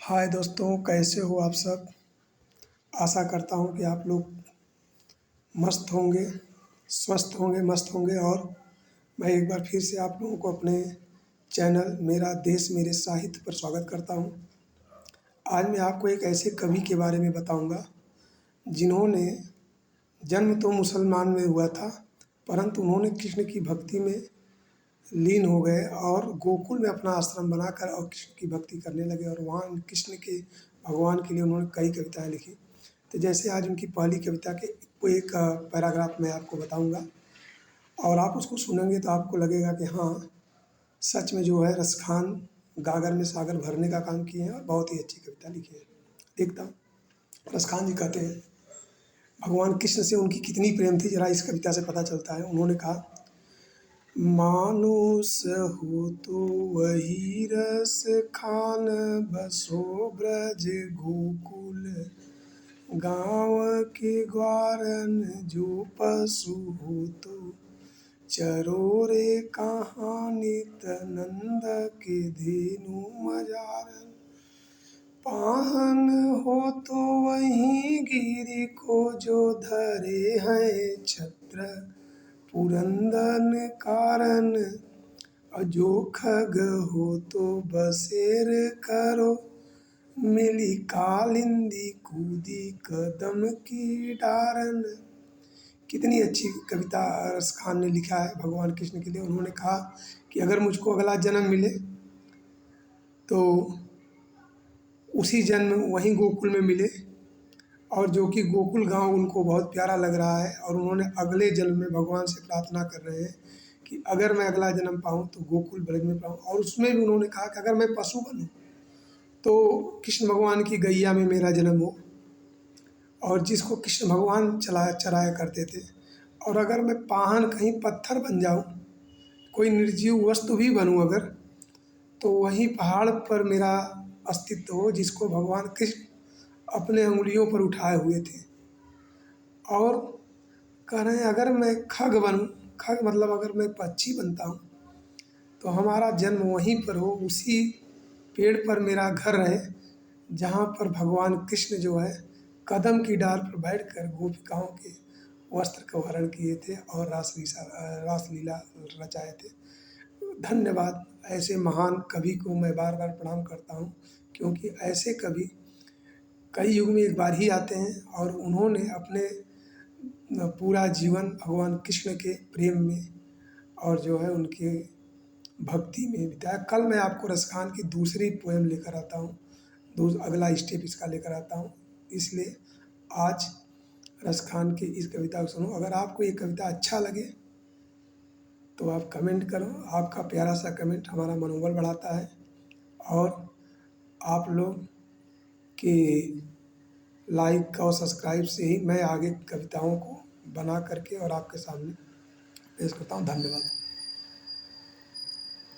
हाय दोस्तों, कैसे हो आप सब। आशा करता हूँ कि आप लोग मस्त होंगे, स्वस्थ होंगे, मस्त होंगे। और मैं एक बार फिर से आप लोगों को अपने चैनल मेरा देश मेरे साहित्य पर स्वागत करता हूँ। आज मैं आपको एक ऐसे कवि के बारे में बताऊँगा जिन्होंने जन्म तो मुसलमान में हुआ था, परंतु उन्होंने कृष्ण की भक्ति में लीन हो गए और गोकुल में अपना आश्रम बनाकर और कृष्ण की भक्ति करने लगे। और वहाँ कृष्ण के भगवान के लिए उन्होंने कई कविताएं लिखी। तो जैसे आज उनकी पहली कविता के को एक पैराग्राफ मैं आपको बताऊंगा और आप उसको सुनेंगे तो आपको लगेगा कि हाँ, सच में जो है रसखान गागर में सागर भरने का काम किए हैं और बहुत ही अच्छी कविता लिखी है। देखता हूँ। रसखान जी कहते हैं, भगवान कृष्ण से उनकी कितनी प्रेम थी जरा इस कविता से पता चलता है। उन्होंने कहा, मानुष हो तो वही रस खान, बसो ब्रज गोकुल, गाँव के ग्वारन जो पशु हो तो चरो रे कहाँ नित नंद के धेनु मजारन, पाहन हो तो वही गिरि को जो धरे हैं छत्र पुरंदन कारण, जो खग हो तो बसेर करो मिली कालिंदी कूदी कदम की डारन। कितनी अच्छी कविता रसखान ने लिखा है भगवान कृष्ण के लिए। उन्होंने कहा कि अगर मुझको अगला जन्म मिले तो उसी जन्म वहीं गोकुल में मिले, और जो कि गोकुल गांव उनको बहुत प्यारा लग रहा है। और उन्होंने अगले जन्म में भगवान से प्रार्थना कर रहे हैं कि अगर मैं अगला जन्म पाऊँ तो गोकुल ब्रज में पाऊँ। और उसमें भी उन्होंने कहा कि अगर मैं पशु बनूँ तो कृष्ण भगवान की गैया में मेरा जन्म हो, और जिसको कृष्ण भगवान चराया करते थे। और अगर मैं पाहन कहीं पत्थर बन जाऊँ, कोई निर्जीव वस्तु भी बनूँ अगर, तो वहीं पहाड़ पर मेरा अस्तित्व हो जिसको भगवान कृष्ण अपने उंगलियों पर उठाए हुए थे। और कह रहे हैं अगर मैं खग बनूँ, खग मतलब अगर मैं पक्षी बनता हूँ तो हमारा जन्म वहीं पर हो, उसी पेड़ पर मेरा घर रहे जहाँ पर भगवान कृष्ण जो है कदम की डाल पर बैठकर गोपिकाओं के वस्त्र का हरण किए थे और रासलीला रचाए थे। धन्यवाद। ऐसे महान कवि को मैं बार बार प्रणाम करता हूँ, क्योंकि ऐसे कवि कई युग में एक बार ही आते हैं और उन्होंने अपने पूरा जीवन भगवान कृष्ण के प्रेम में और जो है उनके भक्ति में बिताया। कल मैं आपको रसखान की दूसरी पोएम लेकर आता हूँ, अगला स्टेप इसका लेकर आता हूँ। इसलिए आज रसखान की इस कविता को सुनो। अगर आपको ये कविता अच्छा लगे तो आप कमेंट करो। आपका प्यारा सा कमेंट हमारा मनोबल बढ़ाता है। और आप लोग के लाइक और सब्सक्राइब से ही मैं आगे कविताओं को बना करके और आपके सामने पेश करता हूँ। धन्यवाद।